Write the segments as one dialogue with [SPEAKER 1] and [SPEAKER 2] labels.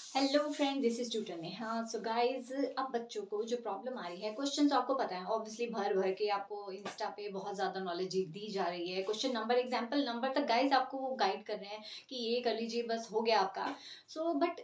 [SPEAKER 1] Hello friend, this is tutor Neha. So guys, अब बच्चों को जो प्रॉब्लम आ रही है, क्वेश्चन आपको पता है ऑब्वियसली भर भर के आपको इंस्टा पे बहुत ज़्यादा नॉलेज दी जा रही है। क्वेश्चन नंबर एग्जाम्पल नंबर तक गाइज आपको वो गाइड कर रहे हैं कि ये कर लीजिए, बस हो गया आपका। सो बट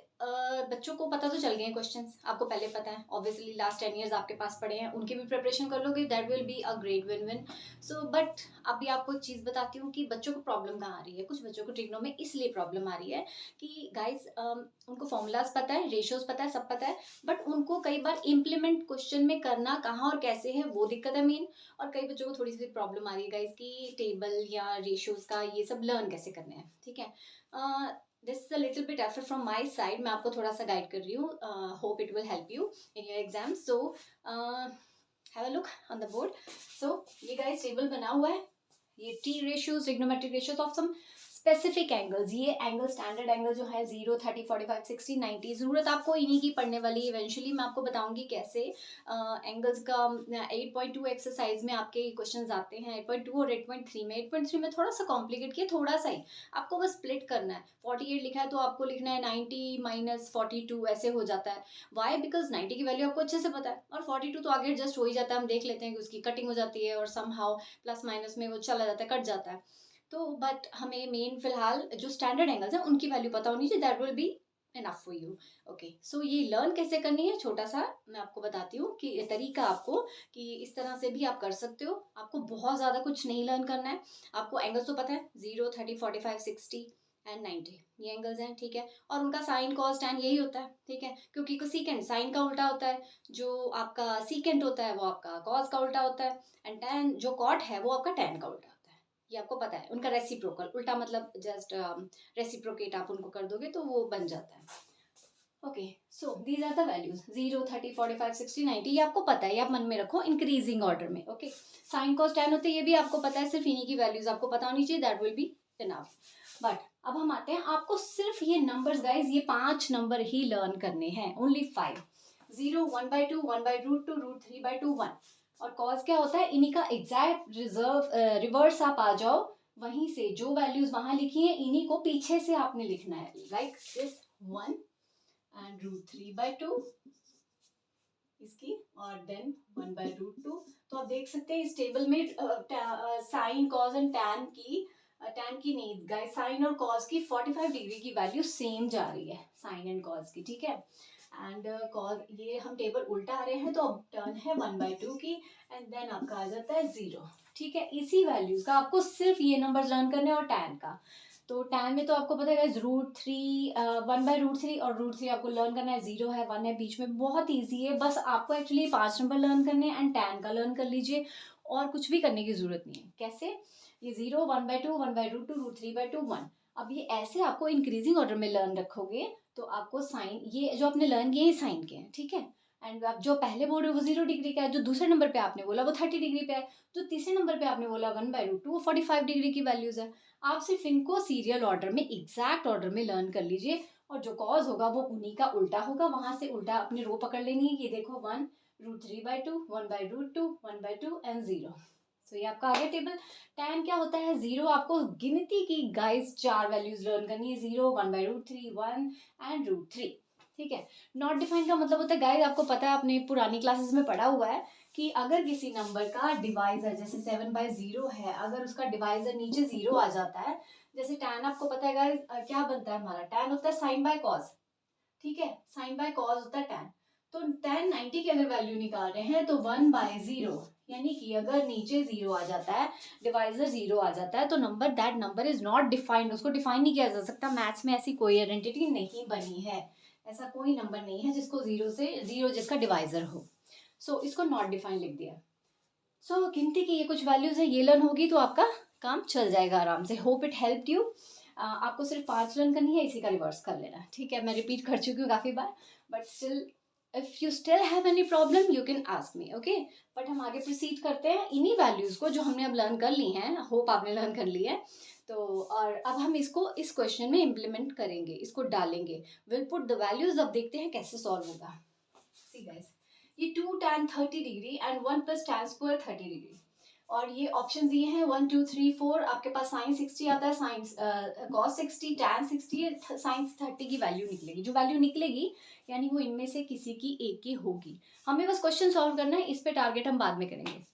[SPEAKER 1] बच्चों को पता तो चल गए हैं क्वेश्चंस, आपको पहले पता है ऑब्वियसली लास्ट 10 ईयर्स आपके पास पड़े हैं, उनकी भी प्रिपरेशन कर लोगे, that will be a great win win. So but अभी आपको एक चीज़ बताती हूँ कि बच्चों को प्रॉब्लम कहाँ आ रही है। कुछ बच्चों को ट्रिग्नो में इसलिए प्रॉब्लम आ रही है कि गाइज उनको फॉर्मूलाज पता है, रेशियोज पता है, सब पता है, बट उनको कई बार इम्प्लीमेंट क्वेश्चन में करना कहाँ और कैसे है वो दिक्कत है मेन। और कई बच्चों को थोड़ी सी प्रॉब्लम आ रही है गाइज कि टेबल या रेशियोज का ये सब लर्न कैसे करने हैं। ठीक है, this is a little bit effort from my side, मैं आपको थोड़ा सा गाइड कर रही हूँ। Hope it will help you in your exam. So have a look on the board. So ये गाइज टेबल बना हुआ है, ये T ratios, trigonometric ratios of some specific angles. ये एंगल स्टैंडर्ड एंगल जो है 0, 30, 45, 60, 90, जरूरत आपको इन्हीं की पढ़ने वाली। इवेंचुअली मैं आपको बताऊंगी कैसे एंगल्स का 8.2 एक्सरसाइज में आपके क्वेश्चंस आते हैं, 8.2 और 8.3 में। 8.3 में थोड़ा सा कॉम्प्लिकेट किया, थोड़ा सा ही आपको बस स्प्लिट करना है। 48 लिखा है तो आपको लिखना है 90 माइनस 42, ऐसे हो जाता है। वाई? बिकॉज 90 की वैल्यू आपको अच्छे से पता है और 42 तो आगे एडजस्ट हो ही जाता है। हम देख लेते हैं कि उसकी कटिंग हो जाती है और समहाउ प्लस माइनस में वो चला जाता है, कट जाता है। तो बट हमें मेन फिलहाल जो स्टैंडर्ड एंगल्स हैं उनकी वैल्यू पता होनी चाहिए, that will be enough for you. Okay, so ये लर्न कैसे करनी है, छोटा सा मैं आपको बताती हूँ कि तरीका आपको, कि इस तरह से भी आप कर सकते हो। आपको बहुत ज़्यादा कुछ नहीं लर्न करना है। आपको एंगल्स तो पता है, 0, 30, 45, 60 एंड 90, ये एंगल्स हैं। ठीक है, और उनका साइन कॉस टैन यही होता है। ठीक है, क्योंकि सीकेंड साइन का उल्टा होता है, जो आपका सीकेंड होता है वो आपका कॉस का उल्टा होता है, एंड टैन जो कॉट है वो आपका टैन का उल्टा होता है। ये आपको पता है। उनका रेसिप्रोकल उल्टा मतलब जस्ट रेसिप्रोकेट आप उनको कर दोगे तो वो बन जाता है। Okay, so these are the values 0, 30, 45, 60, 90, ये आपको पता है, ये आप मन में रखो इंक्रीजिंग ऑर्डर में। ओके, साइन कॉस टैन होते हैं, ये भी आपको पता है, सिर्फ इन्हीं की वैल्यूज आपको पता होनी चाहिए, that will be enough. But अब हम आते हैं, आपको सिर्फ ये नंबर्स गाइज, ये 5 नंबर ही लर्न करने हैं, ओनली 5। 0, 1/2, 1/√2, √3/2, 1। और कॉस क्या होता है, इन्हीं का एग्जैक्ट रिवर्स आप आ जाओ, वहीं से जो वैल्यूज वहां लिखी है इन्हीं को पीछे से आपने लिखना है, लाइक दिस 1 एंड √3/2 इसकी, और देन 1/√2। तो आप देख सकते हैं इस टेबल में साइन कॉस एंड टैन की नहीं गाइस, साइन और कॉस की 45 डिग्री की वैल्यू सेम जा रही है, साइन एंड कॉस की। ठीक है, एंड कॉस, ये हम टेबल उल्टा आ रहे हैं तो अब टर्न है 1/2 की, एंड देन आपका आ जाता है 0। ठीक है, इसी वैल्यूज का आपको सिर्फ ये नंबर लर्न करने, और टैन का तो टैन में तो आपको पता है √3, 1/√3, और √3 आपको लर्न करना है, 0 है, 1 है बीच में, बहुत ईजी है। बस आपको एक्चुअली 5 नंबर लर्न करने हैं एंड टैन का लर्न कर लीजिए, और कुछ भी करने की जरूरत नहीं है। कैसे? ये 0, 1/2, 1/√2, √3/2, 1। अब ये ऐसे आपको इंक्रीजिंग ऑर्डर में लर्न रखोगे तो आपको साइन, ये जो आपने लर्न किए साइन के हैं। ठीक है, एंड आप जो पहले बोल रहे हो वो 0 डिग्री का है, जो दूसरे नंबर पे आपने बोला वो 30 डिग्री पे है, जो तीसरे नंबर पे आपने बोला 1/√2 वो 45 डिग्री की वैल्यूज है। आप सिर्फ इनको सीरियल ऑर्डर में, एग्जैक्ट ऑर्डर में लर्न कर लीजिए, और जो कॉज होगा वो उन्हीं का उल्टा होगा, वहां से उल्टा अपनी रो पकड़ लेनी है। ये देखो 1 √3/2, 1/√2, 1/2 एंड 0। सो ये आपका आ गया टेबल। टैन क्या होता है, 0 आपको गिनती की गाइस 4 वैल्यूज लर्न करनी है, 0, 1/√3, 1 एंड √3। ठीक है, नॉट डिफाइंड का मतलब होता है गाइस, आपको पता है, आपने पुरानी क्लासेस में पढ़ा हुआ है कि अगर किसी नंबर का डिवाइजर, जैसे 7/0 है, अगर उसका डिवाइजर नीचे 0 आ जाता है, जैसे टैन आपको पता है गाइस क्या बनता है, हमारा टैन होता है साइन बाय कॉस। ठीक है, साइन बाय कॉस होता है टैन। तो टैन 90 की अगर वैल्यू निकाल रहे हैं तो 1/0, यानी कि अगर नीचे 0 आ जाता है, डिवाइजर 0 आ जाता है, तो number, that number is not defined, उसको डिफाइन नहीं किया जा सकता। मैथ्स में ऐसी कोई आइडेंटिटी नहीं बनी है, ऐसा कोई नंबर नहीं है जिसको 0 जिसका डिवाइजर हो। सो इसको नॉट डिफाइंड लिख दिया। सो गिनती की ये कुछ वैल्यूज है, ये लर्न होगी तो आपका काम चल जाएगा आराम से। Hope it help you. आपको सिर्फ 5 लर्न करनी है, इसी का रिवर्स कर लेना। ठीक है, मैं रिपीट कर चुकी हूँ काफ़ी बार, but still if you still have any problem you can ask me. Okay, but हम आगे प्रोसीड करते हैं इन्हीं वैल्यूज को जो हमने अब लर्न कर ली हैं, होप आपने लर्न कर ली है। तो और अब हम इसको इस क्वेश्चन में इम्प्लीमेंट करेंगे, इसको डालेंगे, विल पुट द वैल्यूज। अब देखते हैं कैसे सॉल्व होगा। सी गाइस, ये 2 tan 30 degree and 1 + tan² 30 degree. और ये ऑप्शन दिए हैं 1 2 3 4, आपके पास साइन 60 आता है, साइन कॉस 60, टैन 60, साइन 30 की वैल्यू निकलेगी। जो वैल्यू निकलेगी यानी वो इनमें से किसी की एक की होगी। हमें बस क्वेश्चन सॉल्व करना है, इस पे टारगेट हम बाद में करेंगे।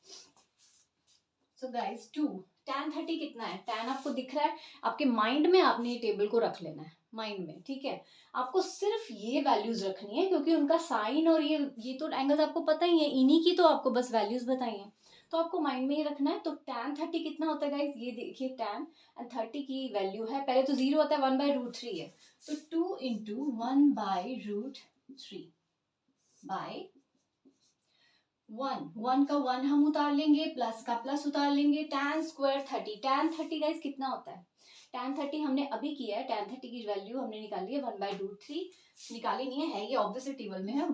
[SPEAKER 1] सो गाइस 2 tan 30 कितना है, tan आपको दिख रहा है, आपके माइंड में आपने ये टेबल को रख लेना है माइंड में, ठीक है। आपको सिर्फ ये वैल्यूज रखनी है क्योंकि उनका साइन और ये तो एंगल्स आपको पता ही है, इन्हीं की तो आपको बस वैल्यूज बताई हैं, तो आपको माइंड में ही रखना है। तो tan 30 कितना होता है गाइस, ये देखिए tan एंड 30 की वैल्यू है, पहले तो जीरो होता है, 1/√3 है, तो 2 इंटू 1/√3 बाय 1 का 1 हम उतार लेंगे, प्लस का प्लस उतार लेंगे, tan स्क्वायर 30, tan 30 गाइस कितना होता है, tan 30 हमने अभी किया है, tan 30 की वैल्यू हमने निकाली है 1/√3, निकाली नहीं है ये ऑब्वियसली टेबल में है,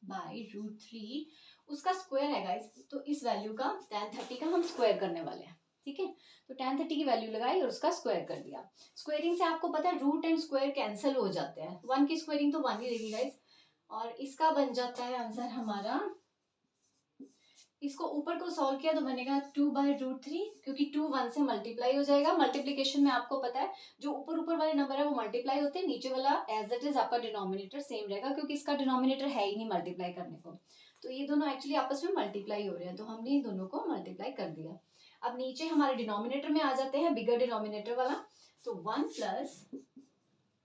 [SPEAKER 1] 1/√3 उसका स्क्वायर है गाइस, तो इस वैल्यू का tan 30 का हम स्क्वायर करने वाले हैं, ठीक है। तो tan 30 की वैल्यू लगाई और उसका स्क्वायर कर दिया। स्क्वायरिंग से आपको पता है रूट एंड स्क्वायर कैंसिल हो जाते हैं, 1 की स्क्वायरिंग तो 1 ही देगी गाइस, और इसका बन जाता है आंसर हमारा, इसको ऊपर को सॉल्व किया तो बनेगा 2/√3, क्योंकि 2 1 से मल्टीप्लाई हो जाएगा। मल्टीप्लीकेशन में आपको पता है जो ऊपर ऊपर वाले नंबर है वो मल्टीप्लाई होते हैं, नीचे वाला एज इट इज आपका डिनोमिनेटर सेम रहेगा, क्योंकि इसका डिनोमिनेटर है ही नहीं मल्टीप्लाई करने को, तो ये दोनों एक्चुअली आपस में मल्टीप्लाई हो रहे हैं, तो हमने इन दोनों को मल्टीप्लाई कर दिया। अब नीचे हमारे डिनोमिनेटर में आ जाते हैं, बिगर डिनोमिनेटर वाला, तो 1 प्लस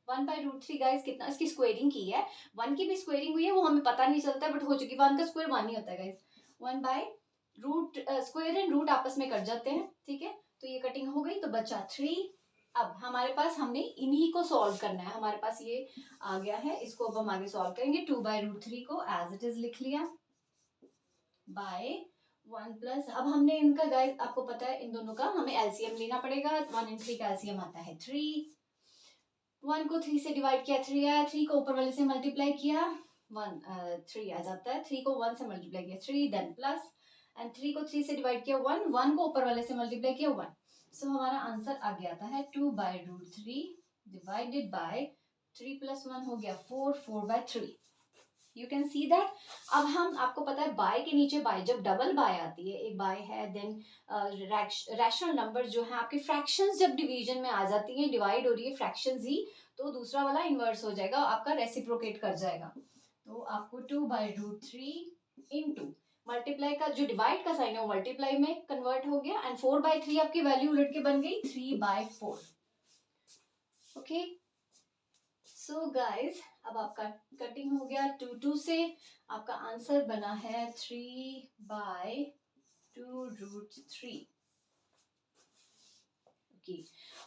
[SPEAKER 1] 1/√3 गाइस कितना, इसकी स्क्वेयरिंग की है, 1 की भी स्क्वेयरिंग हुई है, वो हमें पता नहीं चलता बट हो चुकी, 1 का स्क्वायर 1 ही होता है गाइस, 1/रूट स्क्वायर एंड रूट आपस में कट जाते हैं, ठीक है, तो ये कटिंग हो गई तो बचा 3। अब हमारे पास हमने इन्हीं को सॉल्व करना है, हमारे पास ये आ गया है, इसको अब हम आगे सॉल्व करेंगे। 2/√3 को एज इट इज लिख लिया बाय 1 प्लस, अब हमने इनका गाइस आपको पता है इन दोनों का हमें एलसीएम लेना पड़ेगा, 1 and 3 का एलसीएम आता है 3, 1 को 3 से डिवाइड किया 3 आया, 3 को ऊपर वाले से मल्टीप्लाई किया 3 आ जाता है, 3 को 1 से मल्टीप्लाई किया 3, देन प्लस एंड 3 को 3 से डिवाइड किया 1, 1 को ऊपर वाले से मल्टीप्लाई किया 1, सो हमारा आंसर आ गया था है 2/√3 डिवाइडेड बाय 3 प्लस 1 हो गया 4, 4/3। You can see that. अब हम आपको पता है बाय के नीचे बाय, जब डबल बाय आती है, एक बाय है, देन रैशनल नंबर जो है आपके फ्रैक्शंस जब डिवीजन में आ जाती हैं, डिवाइड हो रही है फ्रैक्शंस ही, तो दूसरा वाला इन्वर्स हो जाएगा, आपका रेसिप्रोकेट कर जाएगा, तो आपको 2/√3 इंटू मल्टीप्लाई का जो डिवाइड का साइन है वो मल्टीप्लाई में कन्वर्ट हो गया, एंड 4/3 आपकी वैल्यू उलट के बन गई 3/4। ओके सो गाइज अब आपका कटिंग हो गया 2 2 से, आपका आंसर बना है 3/2√3। ओके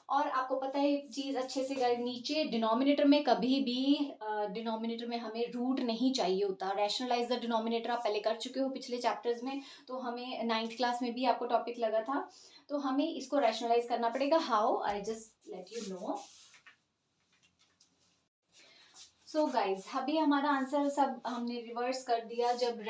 [SPEAKER 1] और आपको पता है एक चीज अच्छे से गाइस, नीचे डिनोमिनेटर में कभी भी डिनोमिनेटर में हमें रूट नहीं चाहिए होता, रैशनलाइज द डिनोमिनेटर आप पहले कर चुके हो पिछले चैप्टर्स में, तो हमें 9th क्लास में भी आपको टॉपिक लगा था, तो हमें इसको रैशनलाइज करना पड़ेगा। How, I just let you know. So guys अभी हमारा आंसर सब हमने रिवर्स कर दिया, जब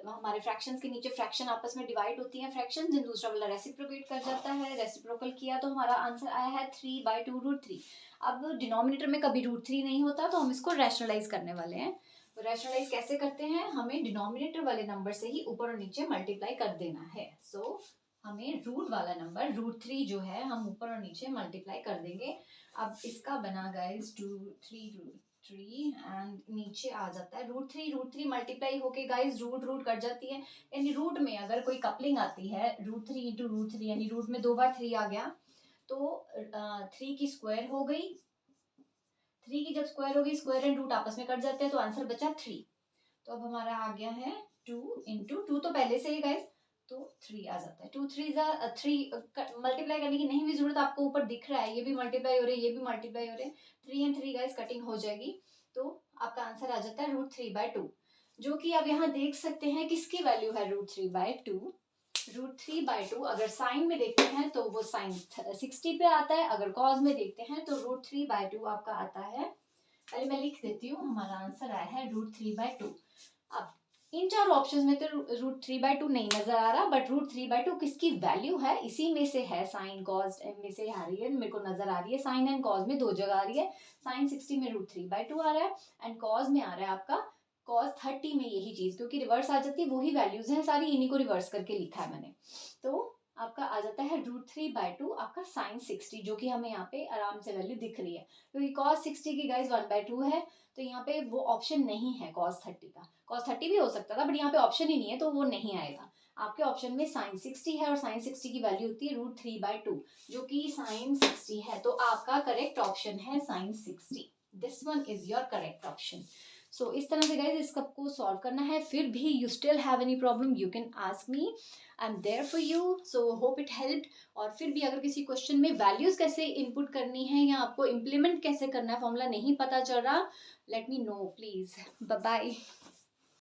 [SPEAKER 1] हमारे फ्रैक्शंस के नीचे फ्रैक्शन आपस में डिवाइड होती हैं फ्रैक्शन, जिन दूसरा वाला रेसिप्रोकेट कर जाता है, रेसिप्रोकल किया तो हमारा आंसर आया है 3/2√3। अब डिनोमिनेटर में कभी √3 नहीं होता, तो हम इसको रैशनलाइज करने वाले हैं। तो रैशनलाइज कैसे करते हैं, हमें डिनोमिनेटर वाले नंबर से ही ऊपर और नीचे मल्टीप्लाई कर देना है। सो हमें रूट वाला नंबर √3 जो है हम ऊपर और नीचे मल्टीप्लाई कर देंगे। अब इसका बना गाइज 3 एंड नीचे आ जाता है √3 मल्टीप्लाई होके गाइज रूट कट जाती है, यानी रूट में अगर कोई कपलिंग आती है √3 इंटू √3, यानी रूट में 2/3 आ गया, तो 3 की स्क्वायर हो गई, 3 की जब स्क्वायर हो गई, स्क्वायर एंड रूट आपस में कट जाते हैं, तो आंसर बचा 3। तो अब हमारा आ गया है 2 इंटू 2 तो पहले से ही गाइज, तो 3 आ जाता है, 2 3 3 मल्टीप्लाई करने की नहीं भी जरूरत, आपको ऊपर दिख रहा है ये भी मल्टीप्लाई हो रहे हैं, ये भी मल्टीप्लाई हो रहे हैं, 3 and 3 गाइस कटिंग हो जाएगी, तो आपका आंसर आ जाता है √3/2, जो कि आप यहाँ देख सकते हैं किसकी वैल्यू है √3/2। √3/2 अगर साइन में देखते हैं तो वो साइन 60 पे आता है, अगर कॉज में देखते हैं तो √3/2 आपका आता है, पहले मैं लिख देती हूँ, हमारा आंसर आया है √3/2। अब इन चार ऑप्शंस में तो √3/2 नहीं नजर आ रहा, बट √3/2 किसकी वैल्यू है, इसी में से है, साइन कॉज में से आ रही है, मेरे को नजर आ रही है, साइन एंड कॉज में दो जगह आ रही है, साइन 60 में √3/2 आ रहा है, एंड कॉज में आ रहा है आपका cos 30 में यही चीज, क्योंकि रिवर्स आ जाती है, वही वैल्यूज हैं सारी, इन्हीं को रिवर्स करके लिखा है मैंने। तो आपका आ जाता है √3/2 आपका sin 60, जो कि हमें यहाँ पे आराम से वैल्यू दिख रही है, क्योंकि cos 60 की गाइज 1/2 है, तो यहाँ पे वो ऑप्शन नहीं है cos 30 का। cos 30 भी हो सकता था, बट यहाँ पे ऑप्शन ही नहीं है, तो वो नहीं आएगा। आपके ऑप्शन में sin 60 है, और sin 60 की वैल्यू होती है √3/2, जो कि sin 60 है। तो आपका करेक्ट ऑप्शन है sin 60। This one is your correct option. So इस तरह से गाइज इस कप को सॉल्व करना है। फिर भी you still have any problem, you can ask me, I am there for you. So hope it helped. और फिर भी अगर किसी क्वेश्चन में वैल्यूज कैसे इनपुट करनी है या आपको इम्प्लीमेंट कैसे करना है, फॉर्मूला नहीं पता चल रहा, let me know please. Bye bye.